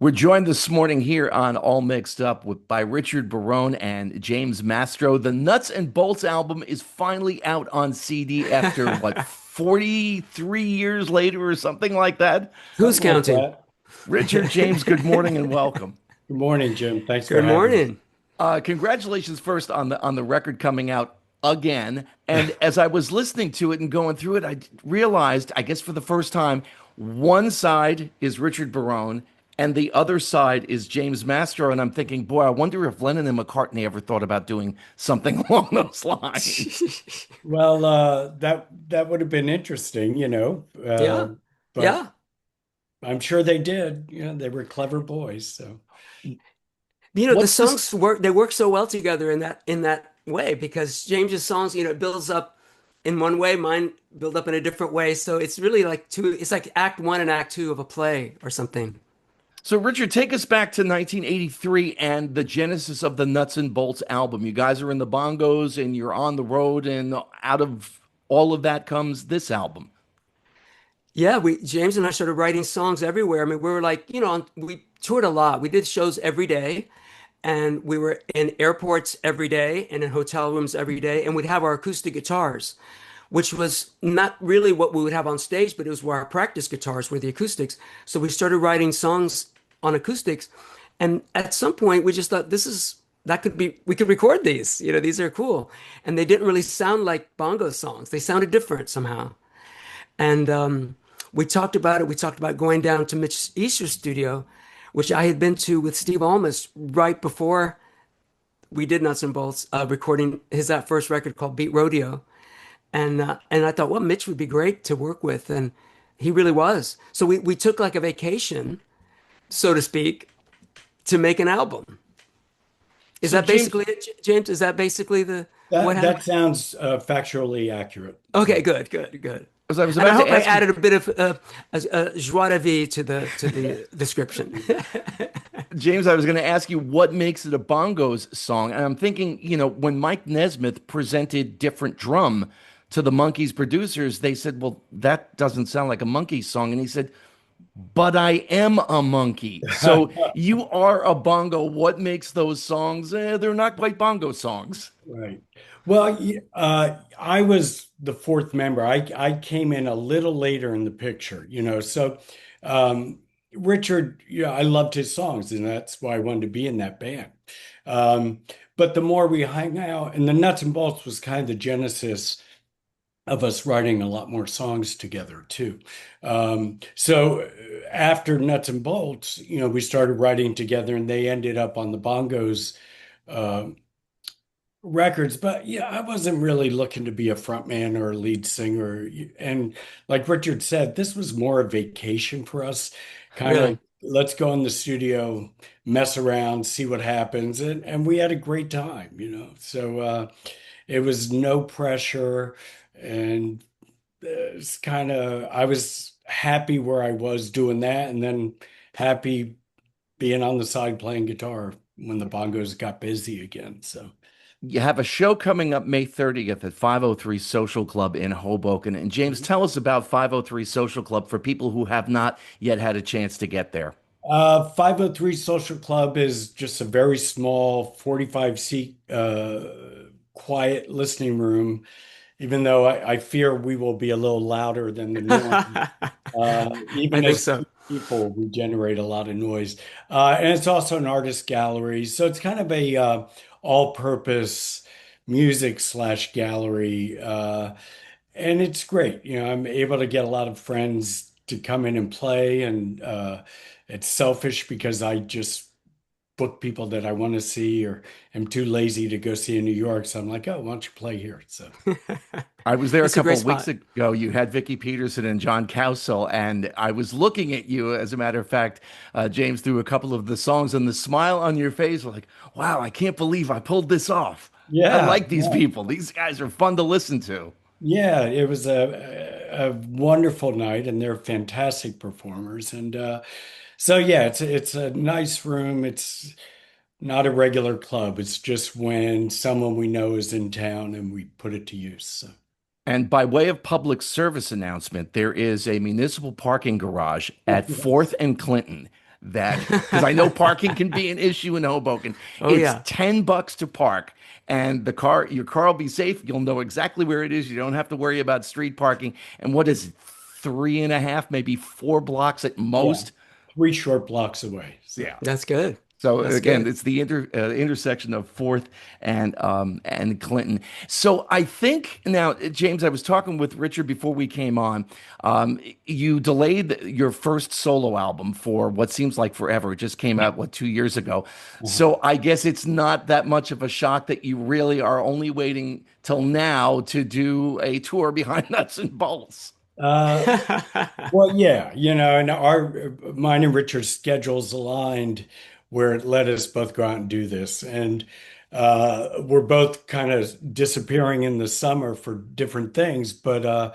We're joined this morning here on All Mixed Up by Richard Barone and James Mastro. The Nuts and Bolts album is finally out on CD after what, 43 years later or something like that? Who's Something like counting? that. Richard, James, good morning and welcome. Good morning, Jim. Thanks for Good having us. morning. Congratulations first on the record coming out again. And as I was listening to it and going through it, I realized, I guess for the first time, one side is Richard Barone and the other side is James Mastro. And I'm thinking, boy, I wonder if Lennon and McCartney ever thought about doing something along those lines. Well, that would have been interesting, Yeah. but Yeah. I'm sure they did. They were clever boys. So, The What's this? songs work so well together in that way because James's songs, it builds up in one way, mine build up in a different way. So it's really like it's like act one and act two of a play or something. So, Richard, take us back to 1983 and the genesis of the Nuts and Bolts album. You guys are in the Bongos and you're on the road, and out of all of that comes this album. Yeah, we James and I started writing songs everywhere. I mean, we were like, we toured a lot. We did shows every day, and we were in airports every day and in hotel rooms every day, and we'd have our acoustic guitars, which was not really what we would have on stage, but it was where our practice guitars were the acoustics. So we started writing songs on acoustics, and at some point we just thought we could record these. These are cool, and they didn't really sound like bongo songs. They sounded different somehow. And we talked about it. We talked about going down to Mitch Easter's studio, which I had been to with Steve Almus right before we did Nuts and Bolts, recording that first record called Beat Rodeo. And I thought, well, Mitch would be great to work with, and he really was. So we took like a vacation, so to speak, to make an album. Is so that James, basically it, James? Is that basically the what that happened? sounds factually accurate. Okay, good, good, good. As I was And I about to hope I ask you, added a bit of joie de vie to the description. James, I was going to ask you what makes it a Bongos song. And I'm thinking, when Mike Nesmith presented different drum to the Monkees producers, they said, well, that doesn't sound like a Monkees song. And he said, but I am a monkey. So you are a bongo. What makes those songs? They're not quite bongo songs. Right. Well, I was the fourth member. I came in a little later in the picture, So, um, Richard, I loved his songs, and that's why I wanted to be in that band. Um, but the more we hung out, and the Nuts and Bolts was kind of the genesis of us writing a lot more songs together too. So after Nuts and Bolts, we started writing together, and they ended up on the Bongos. uh, Records, but yeah, I wasn't really looking to be a frontman or a lead singer. And like Richard said, this was more a vacation for us. Kind of Really? let's go in the studio, mess around, see what happens. And we had a great time. So it was no pressure. And it's I was happy where I was doing that, and then happy being on the side playing guitar when the bongos got busy again. So. You have a show coming up May 30th at 503 Social Club in Hoboken. And James, tell us about 503 Social Club for people who have not yet had a chance to get there. 503 Social Club is just a very small 45 seat quiet listening room, even though I fear we will be a little louder than the norm. I Even think as so. people, we generate a lot of noise. And it's also an artist gallery. So it's kind of a all-purpose music slash gallery. And it's great. I'm able to get a lot of friends to come in and play, and it's selfish because I just book people that I want to see or am too lazy to go see in New York. So I'm like, oh, why don't you play here? So I was there a It's a couple great of weeks spot. ago. You had Vicky Peterson and John Cowsill, and I was looking at you, as a matter of fact, James, through a couple of the songs, and the smile on your face, like, wow, I can't believe I pulled this off. I yeah, like these people. These guys are fun to listen to. yeah, it was a wonderful night, and they're fantastic performers. And so yeah, it's a nice room. It's not a regular club. It's just when someone we know is in town and we put it to use. So. And by way of public service announcement, there is a municipal parking garage at Yes. 4th and Clinton. that because I know parking can be an issue in Hoboken. Oh It's yeah. $10 to park, and your car will be safe. You'll know exactly where it is. You don't have to worry about street parking. And what is it, 3.5, maybe 4 blocks at Yeah, most? 3 short blocks away. So. Yeah. That's good. So That's again, good. it's the intersection of Fourth and Clinton. So I think now, James, I was talking with Richard before we came on. You delayed your first solo album for what seems like forever. It just came out, what, 2 years ago. Uh-huh. So I guess it's not that much of a shock that you really are only waiting till now to do a tour behind nuts and bolts. Uh, well, yeah, and mine and Richard's schedules aligned where it let us both go out and do this. And we're both kind of disappearing in the summer for different things, but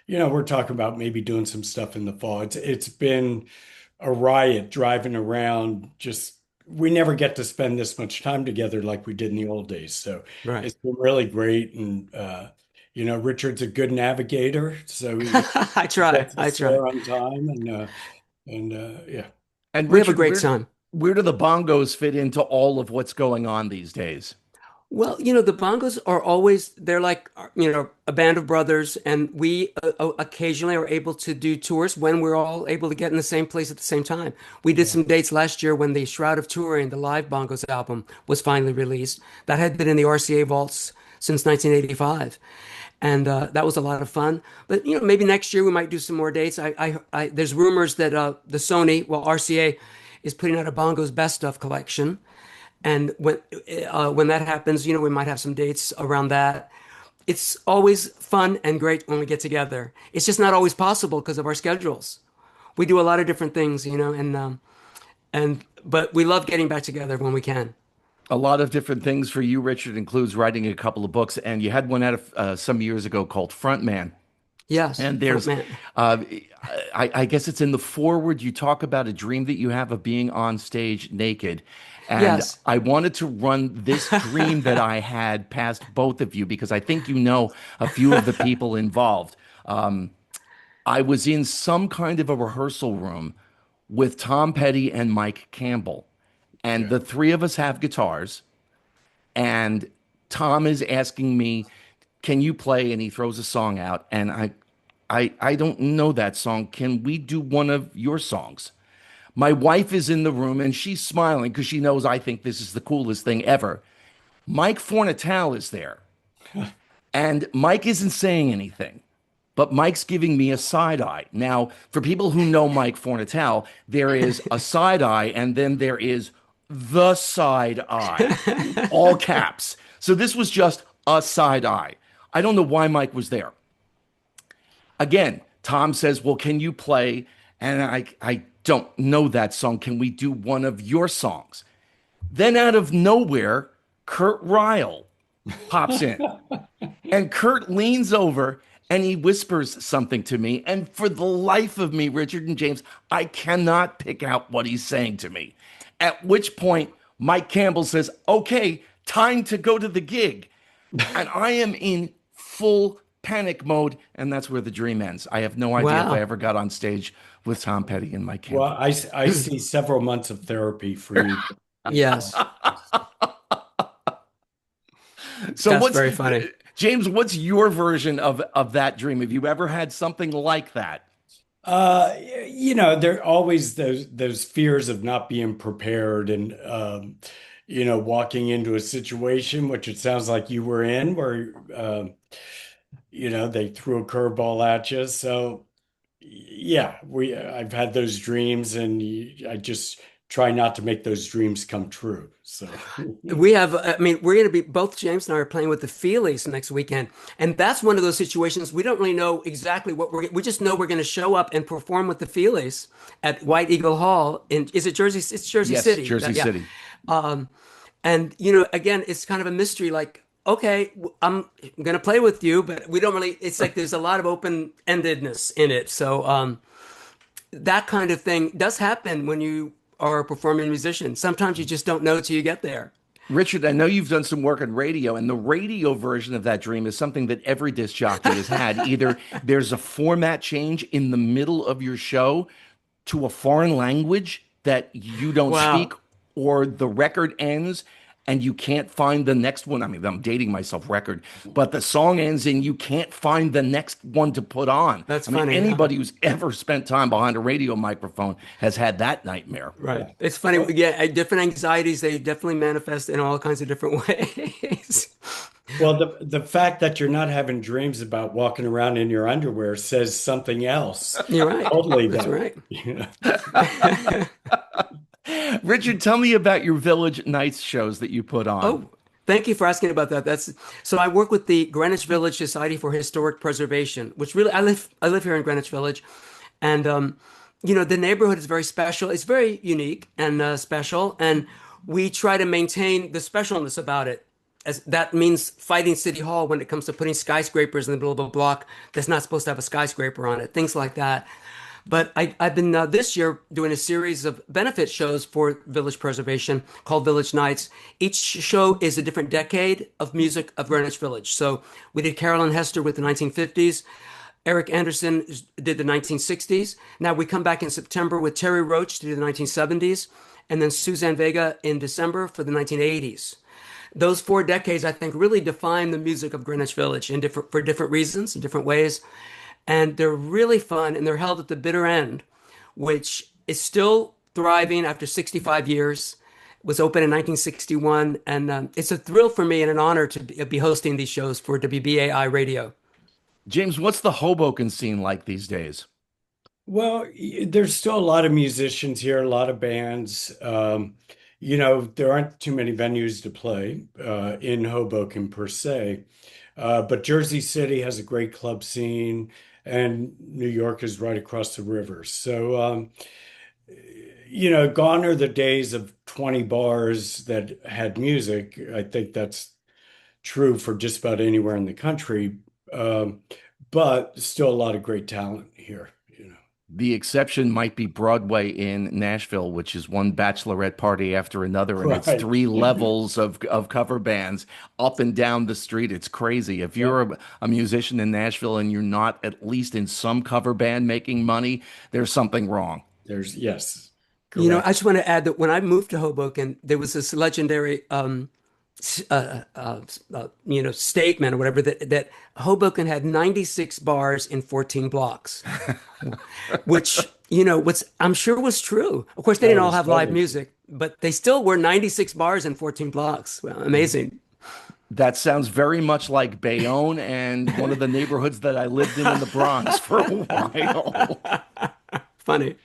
we're talking about maybe doing some stuff in the fall. It's been a riot driving around. Just we never get to spend this much time together like we did in the old days. So Right. it's been really great. And Richard's a good navigator, so he I try. gets I us try. there on time. And yeah. And We have a Richard, great time. where do the bongos fit into all of what's going on these days? Well, the Bongos are always, they're like, a band of brothers, and we occasionally are able to do tours when we're all able to get in the same place at the same time. We did Yeah. some dates last year when the Shroud of Touring, the live Bongos album, was finally released. That had been in the RCA vaults since 1985. And that was a lot of fun. But, maybe next year we might do some more dates. There's rumors that RCA is putting out a Bongos best of collection. And when that happens, we might have some dates around that. It's always fun and great when we get together. It's just not always possible because of our schedules. We do a lot of different things, and but we love getting back together when we can. A lot of different things for you, Richard, includes writing a couple of books, and you had one out of some years ago called Frontman. Yes, And front there's, man. uh, I guess it's in the foreword, you talk about a dream that you have of being on stage naked. And Yes. I wanted to run this dream that I had past both of you because I think you know a few of the people involved. I was in some kind of a rehearsal room with Tom Petty and Mike Campbell, and Okay. the three of us have guitars. And Tom is asking me, "Can you play?" And he throws a song out, and I don't know that song. Can we do one of your songs? My wife is in the room, and she's smiling because she knows I think this is the coolest thing ever. Mike Fornatal is there, and Mike isn't saying anything. But Mike's giving me a side eye. Now, for people who know Mike Fornatal, there is a side eye and then there is the side eye, all caps. So this was just a side eye. I don't know why Mike was there. Again, Tom says, "Well, can you play?" And I don't know that song. Can we do one of your songs? Then out of nowhere, Kurt Ryle pops in. And Kurt leans over and he whispers something to me. And for the life of me, Richard and James, I cannot pick out what he's saying to me. At which point, Mike Campbell says, "Okay, time to go to the gig." And I am in full panic mode. And that's where the dream ends. I have no idea if I Wow. ever got on stage with Tom Petty and Mike Well, Campbell. I see several months of therapy for you. Yes. So That's what's very funny. James, what's your version of that dream? Have you ever had something like that? There are always those fears of not being prepared and walking into a situation, which it sounds like you were in, where they threw a curveball at you. So yeah, I've had those dreams, and I just try not to make those dreams come true. So We're going to be, both James and I are playing with the Feelies next weekend. And that's one of those situations we don't really know exactly we just know we're going to show up and perform with the Feelies at White Eagle Hall is it Jersey? It's Jersey Yes, City. Jersey Yeah. City. Um, and, again, it's kind of a mystery. Like, okay, I'm going to play with you, but we don't really, it's like there's a lot of open-endedness in it. So, that kind of thing does happen when you are a performing musician. Sometimes you just don't know till you get there. Richard, I know you've done some work on radio, and the radio version of that dream is something that every disc jockey has had. Either there's a format change in the middle of your show to a foreign language that you don't speak, Wow. or the record ends and you can't find the next one. I mean, I'm dating myself record, but the song ends and you can't find the next one to put on. That's I mean, funny. anybody who's ever spent time behind a radio microphone has had that nightmare. Right. Yeah. It's funny. Well, Yeah, different anxieties, they definitely manifest in all kinds of different ways. well, the fact that you're not having dreams about walking around in your underwear says something else. You're right. Totally That's that. right. You Richard, tell me about your Village Nights shows that you put on. Oh, thank you for asking about that. That's so I work with the Greenwich Village Society for Historic Preservation, which really I live here in Greenwich Village, and the neighborhood is very special. It's very unique and special, and we try to maintain the specialness about it. As that means fighting City Hall when it comes to putting skyscrapers in the middle of a block that's not supposed to have a skyscraper on it, things like that. But I've been this year doing a series of benefit shows for village preservation called Village Nights. Each show is a different decade of music of Greenwich Village. So we did Carolyn Hester with the 1950s. Eric Anderson did the 1960s. Now we come back in September with Terry Roach to do the 1970s, and then Suzanne Vega in December for the 1980s. Those 4 decades, I think, really define the music of Greenwich Village in for different reasons, in different ways. And they're really fun, and they're held at the bitter end, which is still thriving after 65 years. It was open in 1961, and it's a thrill for me and an honor to be hosting these shows for WBAI Radio. James, what's the Hoboken scene like these days? Well, there's still a lot of musicians here, a lot of bands. There aren't too many venues to play in Hoboken per se, but Jersey City has a great club scene, and New York is right across the river. So, gone are the days of 20 bars that had music. I think that's true for just about anywhere in the country, um, but still a lot of great talent here. The exception might be Broadway in Nashville, which is one bachelorette party after another, and it's Right. three levels of cover bands up and down the street. It's crazy. If you're Yep. a musician in Nashville and you're not at least in some cover band making money, there's something wrong. Yes, I correct. just want to add that when I moved to Hoboken, there was this legendary statement or whatever that Hoboken had 96 bars in 14 blocks, which, what's I'm sure was true. Of course, they That didn't all was have live totally. music, but they still were 96 bars in 14 blocks. Well, amazing. That sounds very much like Bayonne and one of the neighborhoods that I lived in the Bronx for a while. Funny.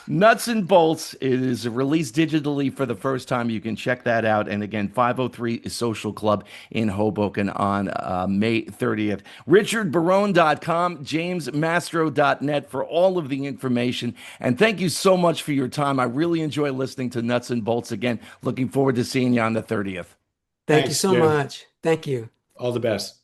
Nuts and Bolts is released digitally for the first time. You can check that out. And again, 503 Social Club in Hoboken on May 30th. RichardBarone.com, JamesMastro.net for all of the information. And thank you so much for your time. I really enjoy listening to Nuts and Bolts again. Looking forward to seeing you on the 30th. Thank you Thanks, so Jim. much. Thank you. All the best.